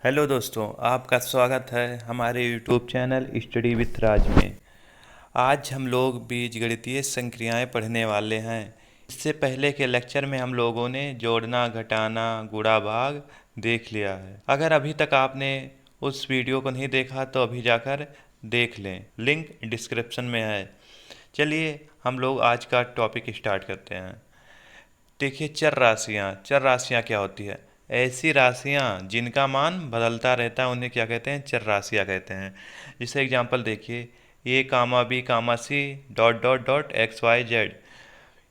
Hello दोस्तों, आपका स्वागत है हमारे यूट्यूब चैनल स्टडी विथ राज में। आज हम लोग बीजगणितीय संक्रियाएं पढ़ने वाले हैं। इससे पहले के लेक्चर में हम लोगों ने जोड़ना, घटाना, गुणा, भाग देख लिया है। अगर अभी तक आपने उस वीडियो को नहीं देखा तो अभी जाकर देख लें, लिंक डिस्क्रिप्शन में है। चलिए हम लोग आज का टॉपिक स्टार्ट करते हैं। देखिए, चर राशियाँ क्या होती है? ऐसी राशियाँ जिनका मान बदलता रहता है उन्हें क्या कहते हैं? चर राशियाँ कहते हैं। जैसे एग्जांपल देखिए, A comma B comma C dot dot dot X Y Z.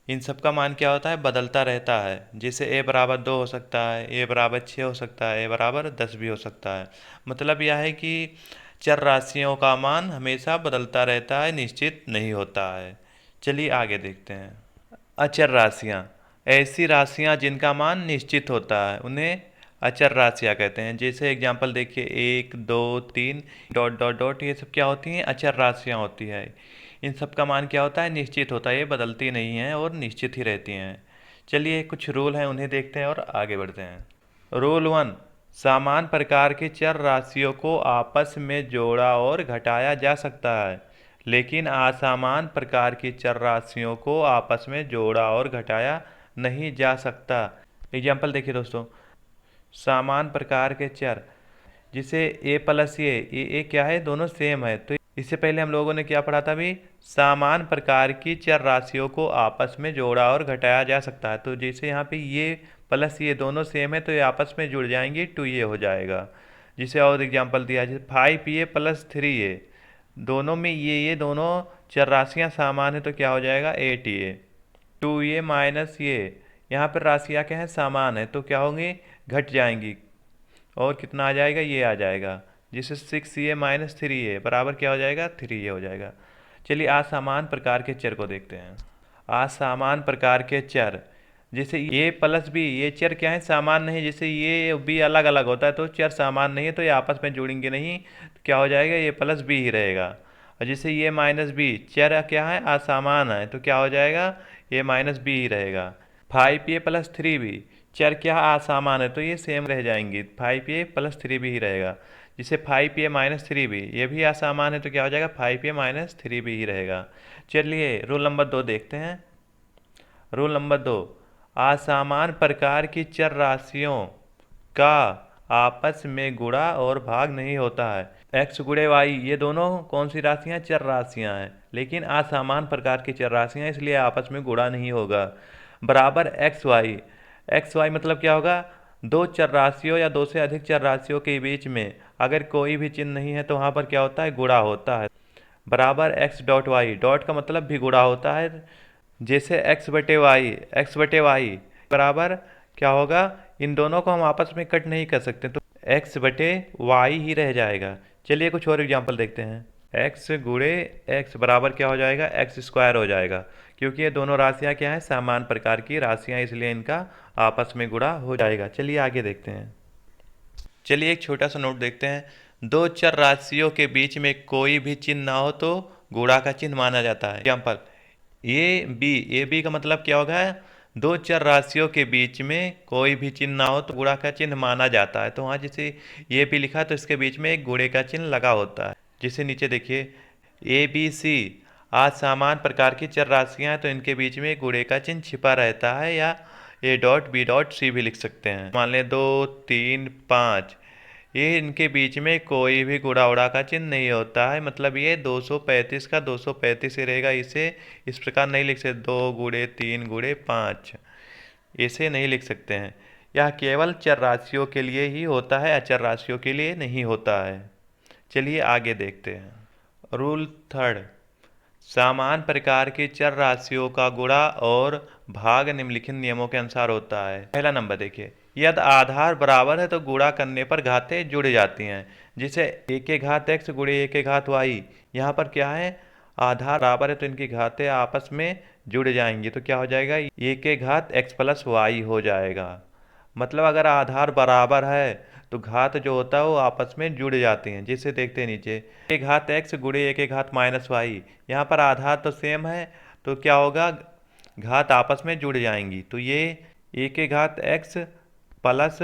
इन सब का मान क्या होता है? बदलता रहता है। जैसे ए बराबर 2 हो सकता है, ए बराबर 6 हो सकता है, ए बराबर 10 भी हो सकता है। मतलब यह है कि चर राशियों का मान हमेशा बदलता रहता है, निश्चित नहीं होता है। चलिए आगे देखते हैं। अचर राशियाँ, ऐसी राशियाँ जिनका मान निश्चित होता है उन्हें अचर राशियाँ कहते हैं। जैसे एग्जांपल देखिए, 1 2 3 डॉट डॉट डॉट, ये सब क्या होती हैं? अचर राशियाँ होती है। इन सब का मान क्या होता है? निश्चित होता है। ये बदलती नहीं हैं और निश्चित ही रहती हैं। चलिए कुछ रूल हैं, उन्हें देखते हैं और आगे बढ़ते हैं। रूल 1, समान प्रकार की चर राशियों को आपस में जोड़ा और घटाया जा सकता है, लेकिन असमान प्रकार की चर राशियों को आपस में जोड़ा और घटाया नहीं जा सकता। एग्जाम्पल देखिए दोस्तों, समान प्रकार के चर, जिसे ए प्लस ए क्या है? दोनों सेम है। तो इससे पहले हम लोगों ने क्या पढ़ा था? भी समान प्रकार की चर राशियों को आपस में जोड़ा और घटाया जा सकता है। तो जैसे यहाँ पे ये प्लस ये दोनों सेम है तो ये आपस में जुड़ जाएंगे, 2a हो जाएगा। जिसे और एग्जांपल दिया, जैसे 5a प्लस 3a, दोनों में ये दोनों चर राशियाँ समान है तो क्या हो जाएगा? 8a। 2a माइनस ये, यहाँ पर राशियाँ क्या है? समान है तो क्या होंगी? घट जाएंगी। और कितना आ जाएगा? ये आ जाएगा। जिससे 6a माइनस 3a बराबर क्या हो जाएगा? 3a हो जाएगा। चलिए असमान प्रकार के चर को देखते हैं। असमान प्रकार के चर, जैसे ए प्लस बी, ये चर क्या है? समान नहीं। जैसे ये बी अलग अलग होता है तो चर समान नहीं है तो ये आपस में जुड़ेंगे नहीं, तो क्या हो जाएगा? ये प्लस बी ही रहेगा। और जैसे ये माइनस बी, चर क्या है? असमान है तो क्या हो जाएगा? ये माइनस बी ही रहेगा। 5a प्लस 3b, चर क्या असमान है तो ये सेम रह जाएंगी, 5a प्लस 3b ही रहेगा। जिसे 5a माइनस 3b, ये भी असमान है तो क्या हो जाएगा? 5a माइनस 3b ही रहेगा। चलिए रूल नंबर 2 देखते हैं। रूल नंबर 2, असमान प्रकार की चर राशियों का आपस में गुणा और भाग नहीं होता है। एक्स गुणे वाई, ये दोनों कौन सी राशियाँ? चर राशियाँ हैं, लेकिन असमान प्रकार की चर राशियाँ, इसलिए आपस में गुणा नहीं होगा। बराबर एक्स वाई, एक्स वाई मतलब क्या होगा? दो चर राशियों या दो से अधिक चर राशियों के बीच में अगर कोई भी चिन्ह नहीं है तो वहाँ पर क्या होता है? गुणा होता है। बराबर एक्स डॉट वाई, डॉट का मतलब भी गुणा होता है। जैसे एक्स बटे वाई बराबर क्या होगा? इन दोनों को हम आपस में कट नहीं कर सकते तो एक्स बटे वाई ही रह जाएगा। चलिए कुछ और एग्जांपल देखते हैं। एक्स गुणे एक्स बराबर क्या हो जाएगा? एक्स स्क्वायर हो जाएगा, क्योंकि ये दोनों राशियाँ क्या हैं? समान प्रकार की राशियाँ, इसलिए इनका आपस में गुणा हो जाएगा। चलिए आगे देखते हैं। चलिए एक छोटा सा नोट देखते हैं। दो चर राशियों के बीच में कोई भी चिन्ह ना हो तो गुणा का चिन्ह माना जाता है। एग्जाम्पल, ए बी का मतलब क्या होगा? दो चर राशियों के बीच में कोई भी चिन्ह ना हो तो गुणा का चिन्ह माना जाता है। तो वहाँ जैसे ये भी लिखा तो इसके बीच में एक गुणे का चिन्ह लगा होता है। जिसे नीचे देखिए, ए बी सी असमान प्रकार की चर राशियाँ हैं तो इनके बीच में एक गुणे का चिन्ह छिपा रहता है, या A dot B dot C भी लिख सकते हैं। मान लें 2 3 5, ये इनके बीच में कोई भी गुणा उड़ा का चिन्ह नहीं होता है। मतलब ये 235 का 235 ही रहेगा। इसे इस प्रकार नहीं लिख सकते 2 गुणे 3 गुणे 5, इसे नहीं लिख सकते हैं। यह केवल चर राशियों के लिए ही होता है, अचर राशियों के लिए नहीं होता है। चलिए आगे देखते हैं। रूल 3, समान प्रकार की चर राशियों का गुणा और भाग निम्नलिखित नियमों के अनुसार होता है। पहला नंबर देखिए, यदि आधार बराबर है तो गुणा करने पर घातें जुड़ जाती हैं। जैसे ए के घात एक्स गुणे ए के घात वाई, यहाँ पर क्या है? आधार बराबर है तो इनकी घातें आपस में जुड़ जाएंगी तो क्या हो जाएगा? ए के घात एक्स प्लस वाई हो जाएगा। मतलब अगर आधार बराबर है तो घात जो होता है वो आपस में जुड़ जाती हैं। जैसे देखते हैं नीचे, ए घात एक्स गुणे ए के घात माइनस वाई, यहाँ पर आधार तो सेम है तो क्या होगा? घात आपस में जुड़ जाएंगी। तो ये ए के घात एक्स प्लस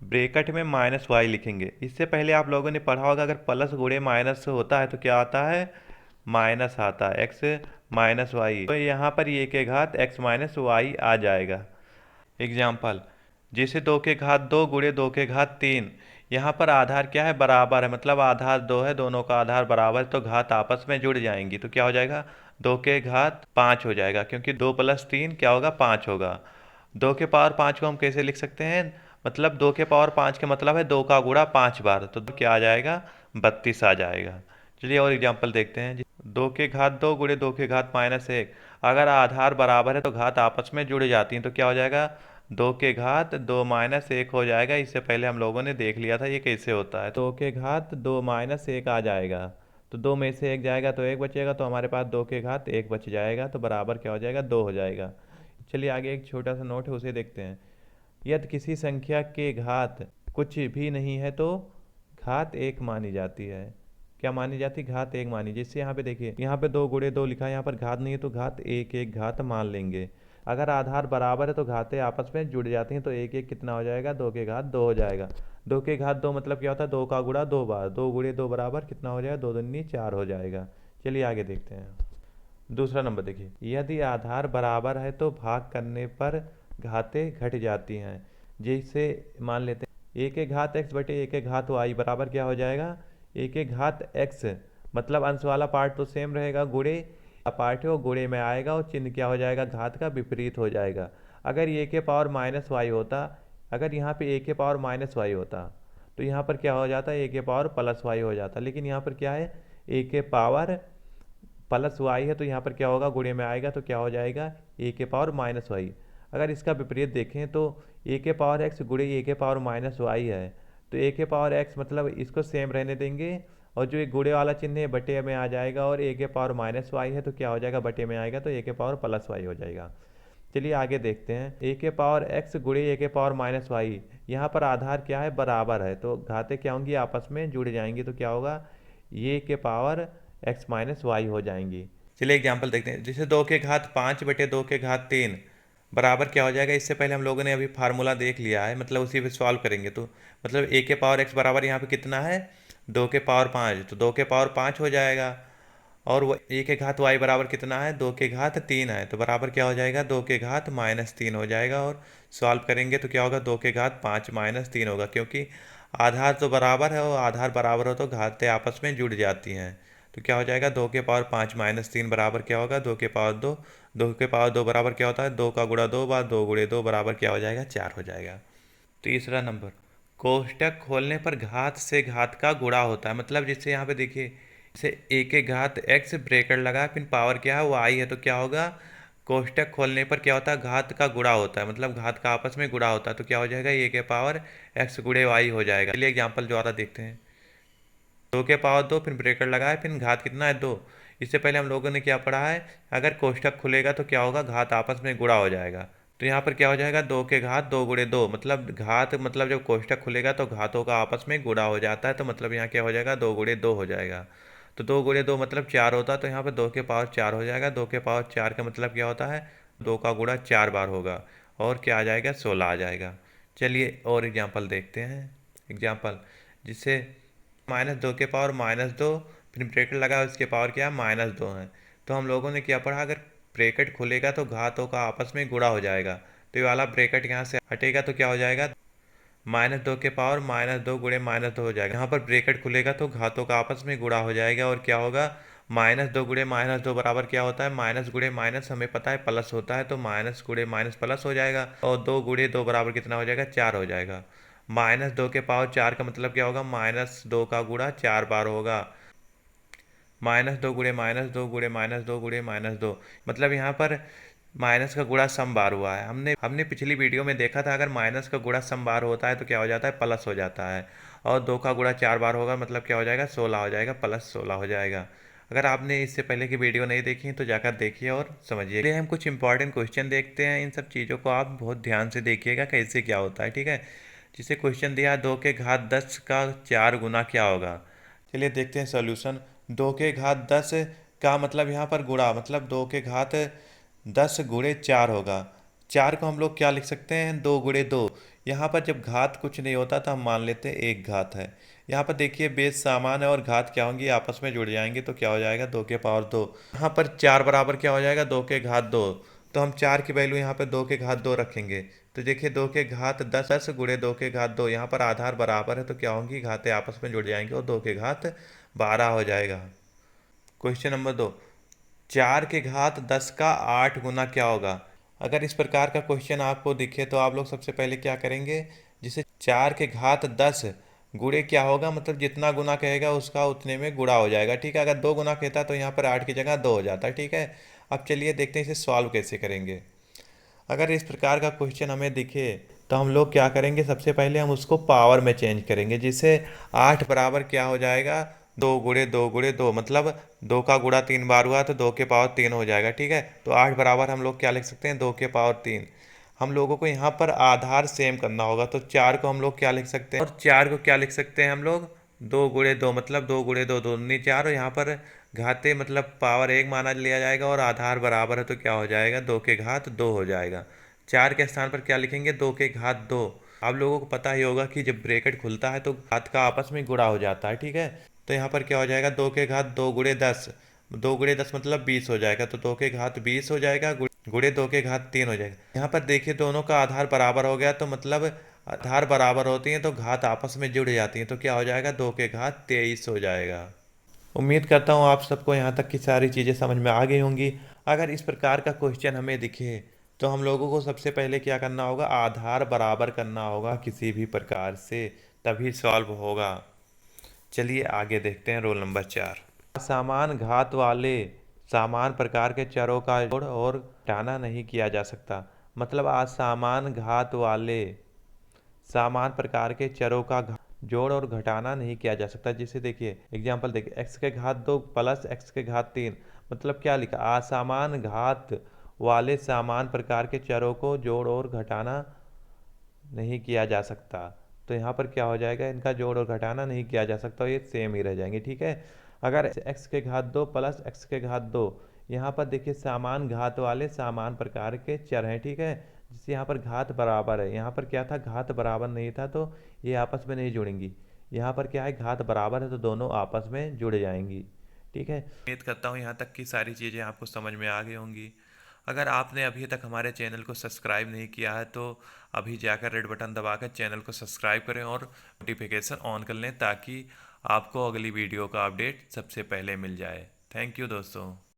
ब्रैकेट में माइनस वाई लिखेंगे। इससे पहले आप लोगों ने पढ़ा होगा अगर प्लस गुणे माइनस होता है तो क्या आता है, माइनस आता है, एक्स माइनस वाई। तो यहाँ पर ये के घात एक्स माइनस वाई आ जाएगा। एग्जाम्पल, जैसे दो के घात दो गुणे दो के घात तीन, यहाँ पर आधार क्या है, बराबर है, मतलब आधार दो है, दोनों का आधार बराबर है, तो घात आपस में जुड़ जाएंगी तो क्या हो जाएगा, दो के घात पाँच हो जाएगा, क्योंकि दो प्लस तीन क्या होगा, पाँच होगा। दो के पावर पाँच को हम कैसे लिख सकते हैं, मतलब दो के पावर पाँच का मतलब है दो का गुणा पाँच बार, तो क्या आ जाएगा, 32 आ जाएगा। चलिए और एग्जाम्पल देखते हैं। दो के घात दो गुणे दो के घात माइनस एक, अगर आधार बराबर है तो घात आपस में जुड़ जाती हैं तो क्या हो जाएगा, दो के घात दो माइनस एक हो जाएगा। इससे पहले हम लोगों ने देख लिया था ये कैसे होता है। दो के घात दो माइनस एक आ जाएगा, तो दो में से एक जाएगा तो एक बचेगा, तो हमारे पास दो के घात एक बच जाएगा, तो बराबर क्या हो जाएगा, दो हो जाएगा। चलिए आगे एक छोटा सा नोट है उसे देखते हैं। यदि किसी संख्या के घात कुछ भी नहीं है तो घात एक मानी जाती है। क्या मानी जाती, घात एक मानी। जैसे यहाँ पे देखिए, यहाँ पे दो गुणे दो लिखा है, यहाँ पर घात नहीं है तो घात एक एक घात मान लेंगे। अगर आधार बराबर है तो घातें आपस में जुड़ जाती हैं, तो एक एक कितना हो जाएगा, दो के घात दो हो जाएगा। दो के घात दो मतलब क्या होता है, दो का गुणा दो बार, दो गुणे दो बराबर कितना हो जाएगा, दो दूनी चार हो जाएगा। चलिए आगे देखते हैं। दूसरा नंबर देखिए, यदि आधार बराबर है तो भाग करने पर घातें घट जाती हैं। जैसे मान लेते हैं एक एक घात एक्स बटे एक एक घात वाई बराबर क्या हो जाएगा, एक एक घात एक्स, मतलब अंश वाला पार्ट तो सेम रहेगा, गुणे पार्ट है वो गुणे में आएगा और चिन्ह क्या हो जाएगा, घात का विपरीत हो जाएगा। अगर ए के पावर माइनस वाई होता, अगर यहाँ पे ए के पावर माइनस वाई होता तो यहाँ पर क्या हो जाता है, ए के पावर प्लस वाई हो जाता, लेकिन यहाँ पर क्या है, ए के पावर प्लस वाई है तो यहाँ पर क्या होगा, गुणे में आएगा तो क्या हो जाएगा, ए के पावर माइनस वाई। अगर इसका विपरीत देखें तो ए के पावर एक्स गुणे ए के पावर माइनस वाई है, तो ए के पावर एक्स मतलब इसको सेम रहने देंगे, और जो एक गुणे वाला चिन्ह है बटे में आ जाएगा, और ए के पावर माइनस वाई है तो क्या हो जाएगा, बटे में आएगा तो ए के पावर प्लस वाई हो जाएगा। चलिए आगे देखते हैं। ए के पावर एक्स गुणे ए के पावर माइनस वाई, यहाँ पर आधार क्या है, बराबर है, तो घातें क्या होंगी, आपस में जुड़ जाएंगी, तो क्या होगा, ए के पावर एक्स माइनस वाई हो जाएंगी। चलिए एग्जाम्पल देखते हैं। जैसे दो के घात पाँच बटे दो के घात तीन बराबर क्या हो जाएगा, इससे पहले हम लोगों ने अभी फार्मूला देख लिया है, मतलब उसी पे सॉल्व करेंगे, तो मतलब ए के पावर एक्स बराबर यहाँ पे कितना है, दो के पावर पाँच, तो दो के पावर पाँच हो जाएगा। और वो ए के घात वाई बराबर कितना है, दो के घात तीन है, तो बराबर क्या हो जाएगा, दो के घात माइनस तीन हो जाएगा। और सॉल्व करेंगे तो क्या होगा, दो के घात पाँच माइनस तीन होगा, क्योंकि आधार तो बराबर है और आधार बराबर हो तो घातें आपस में जुड़ जाती हैं, तो क्या हो जाएगा, दो के पावर पाँच माइनस तीन बराबर क्या होगा, दो के पावर दो, दो के पावर दो बराबर क्या होता है, दो का गुणा दो बार, दो गुणे दो बराबर क्या हो जाएगा, चार हो जाएगा। तीसरा नंबर, कोष्टक खोलने पर घात से घात का गुणा होता है, मतलब जैसे यहाँ पे देखिए, जैसे ए के घात एक्स ब्रैकेट लगा फिर पावर क्या है, वो आई है, तो क्या होगा, कोष्टक खोलने पर क्या होता है, घात का गुणा होता है, मतलब घात का आपस में गुणा होता है, तो क्या हो जाएगा, ए के पावर एक्स गुणे वाई हो जाएगा। चलिए एग्जाम्पल द्वारा देखते हैं। दो के पावर दो फिर ब्रैकेट लगाए फिर घात कितना है, दो। इससे पहले हम लोगों ने क्या पढ़ा है, अगर कोष्टक खुलेगा तो क्या होगा, घात आपस में गुणा हो जाएगा, तो यहाँ पर क्या हो जाएगा, दो के घात दो गुणे दो, मतलब घात मतलब जब कोष्टक खुलेगा तो घातों का आपस में गुणा हो जाता है, तो मतलब यहाँ क्या हो जाएगा, दो गुणे दो हो जाएगा, तो दो गुणे दो मतलब चार होता है, तो यहाँ पर दो के पावर चार हो जाएगा। दो के पावर चार का मतलब क्या होता है, दो का गुणा चार बार होगा, और क्या आ जाएगा, 16 आ जाएगा। चलिए और एग्जाम्पल देखते हैं। एग्जाम्पल, जिससे माइनस दो के पावर माइनस दो फिर ब्रैकेट लगा उसके पावर क्या है, माइनस दो है, तो हम लोगों ने क्या पढ़ा, अगर ब्रैकेट खुलेगा तो घातों का आपस में गुणा हो जाएगा, तो ये वाला ब्रैकेट यहाँ से हटेगा तो क्या हो जाएगा, माइनस दो के पावर माइनस दो गुणे माइनस दो हो जाएगा। यहाँ पर ब्रैकेट खुलेगा तो घातों का आपस में गुणा हो जाएगा, और क्या होगा, माइनस दो गुणे माइनस दो बराबर क्या होता है, माइनस गुणे माइनस हमें पता है प्लस होता है, तो माइनस गुणे माइनस प्लस हो जाएगा, और दो गुणे दो बराबर कितना हो जाएगा, चार हो जाएगा। माइनस दो के पावर चार का मतलब क्या होगा, माइनस दो का गुणा चार बार होगा, माइनस दो गुणे माइनस दो गुणे माइनस दो गुणे माइनस दो, मतलब यहाँ पर माइनस का गुणा सम बार हुआ है। हमने हमने पिछली वीडियो में देखा था, अगर माइनस का गुणा सम बार होता है तो क्या हो जाता है, प्लस हो जाता है, और दो का गुणा चार बार होगा मतलब क्या हो जाएगा, 16 हो जाएगा, प्लस 16 हो जाएगा। अगर आपने इससे पहले की वीडियो नहीं देखी है तो जाकर देखिए और समझिए। इसलिए हम कुछ इंपॉर्टेंट क्वेश्चन देखते हैं, इन सब चीज़ों को आप बहुत ध्यान से देखिएगा कैसे क्या होता है, ठीक है। जिसे क्वेश्चन दिया, दो के घात 10 का चार गुना क्या होगा। चलिए देखते हैं सॉल्यूशन। दो के घात 10 का मतलब यहाँ पर गुणा, मतलब दो के घात 10 गुणे चार होगा, 4 को हम लोग क्या लिख सकते हैं, 2 गुणे 2। यहाँ पर जब घात कुछ नहीं होता तो हम मान लेते हैं एक घात है। यहाँ पर देखिए बेस समान है और घात क्या होंगी, आपस में जुड़ जाएंगे तो क्या हो जाएगा, 2 के पावर 2। यहाँ पर 4 बराबर क्या हो जाएगा, 2 के घात 2। तो हम 4 की वैल्यू यहाँ पर 2 के घात 2 रखेंगे। तो देखिए 2 के घात 10, 10 गुणे 2 के घात 2। यहाँ पर आधार बराबर है तो क्या होंगी, घातें आपस में जुड़ जाएंगी और 2 के घात 12 हो जाएगा। क्वेश्चन नंबर 2, 4 के घात 10 का 8 गुना क्या होगा। अगर इस प्रकार का क्वेश्चन आपको दिखे तो आप लोग सबसे पहले क्या करेंगे, जिसे 4 के घात 10 गुणे क्या होगा, मतलब जितना गुना कहेगा उसका उतने में गुणा हो जाएगा। ठीक है, अगर 2 गुना कहता तो यहाँ पर 8 की जगह 2 हो जाता। ठीक है, अब चलिए देखते हैं इसे सॉल्व कैसे करेंगे। अगर इस प्रकार का क्वेश्चन हमें दिखे तो हम लोग क्या करेंगे, सबसे पहले हम उसको पावर में चेंज करेंगे। जिससे 8 बराबर क्या हो जाएगा, 2 गुणे 2 गुणे 2, मतलब 2 का गुणा 3 बार हुआ तो 2 के पावर 3 हो जाएगा। ठीक है, तो 8 बराबर हम लोग क्या लिख सकते हैं, 2 के पावर 3। हम लोगों को यहाँ पर आधार सेम करना होगा तो 4 को हम लोग क्या लिख सकते हैं, और 4 को क्या लिख सकते हैं हम लोग, 2 गुणे 2, मतलब 2 गुणे 2 2 नहीं 4। और यहाँ पर घाते मतलब पावर 1 माना लिया जाएगा और आधार बराबर है तो क्या हो जाएगा, 2 के घात 2 हो जाएगा। 4 के स्थान पर क्या लिखेंगे, 2 के घात 2। आप लोगों को पता ही होगा कि जब ब्रैकेट खुलता है तो घात का आपस में गुणा हो जाता है। ठीक है, तो यहाँ पर क्या हो जाएगा, 2 के घात 2 गुणे 10, 2 गुणे 10 मतलब 20 हो जाएगा। तो 2 के घात 20 हो जाएगा गुणे 2 के घात 3 हो जाएगा। यहाँ पर देखिए दोनों का आधार बराबर हो गया, तो मतलब आधार बराबर होती हैं तो घात आपस में जुड़ जाती हैं तो क्या हो जाएगा, 2 के घात 23 हो जाएगा। उम्मीद करता हूँ आप सबको यहाँ तक की सारी चीज़ें समझ में आ गई होंगी। अगर इस प्रकार का क्वेश्चन हमें दिखे तो हम लोगों को सबसे पहले क्या करना होगा, आधार बराबर करना होगा किसी भी प्रकार से, तभी सॉल्व होगा। चलिए आगे देखते हैं रोल नंबर 4। समान घात वाले समान प्रकार के चरों का जोड़ और घटाना नहीं किया जा सकता। मतलब असमान घात वाले समान प्रकार के चरों का जोड़ और घटाना नहीं किया जा सकता। जिसे देखिए एग्जाम्पल देखिए, एक्स के घात 2 प्लस एक्स के घात 3, मतलब क्या लिखा, असमान घात वाले समान प्रकार के चरों को जोड़ और घटाना नहीं किया जा सकता। तो यहाँ पर क्या हो जाएगा, इनका जोड़ और घटाना नहीं किया जा सकता, ये सेम ही रह जाएंगे। ठीक है, अगर एक्स के घात 2 प्लस एक्स के घात 2, यहाँ पर देखिए समान घात वाले समान प्रकार के चर हैं। ठीक है, जिससे यहाँ पर घात बराबर है, यहाँ पर क्या था, घात बराबर नहीं था तो ये आपस में नहीं जुड़ेंगी। यहाँ पर क्या है, घात बराबर है तो दोनों आपस में जुड़ जाएंगी। ठीक है, उम्मीद करता हूँ यहाँ तक की सारी चीज़ें आपको समझ में आ गई होंगी। अगर आपने अभी तक हमारे चैनल को सब्सक्राइब नहीं किया है तो अभी जाकर रेड बटन दबाकर चैनल को सब्सक्राइब करें और नोटिफिकेशन ऑन कर लें ताकि आपको अगली वीडियो का अपडेट सबसे पहले मिल जाए। थैंक यू दोस्तों।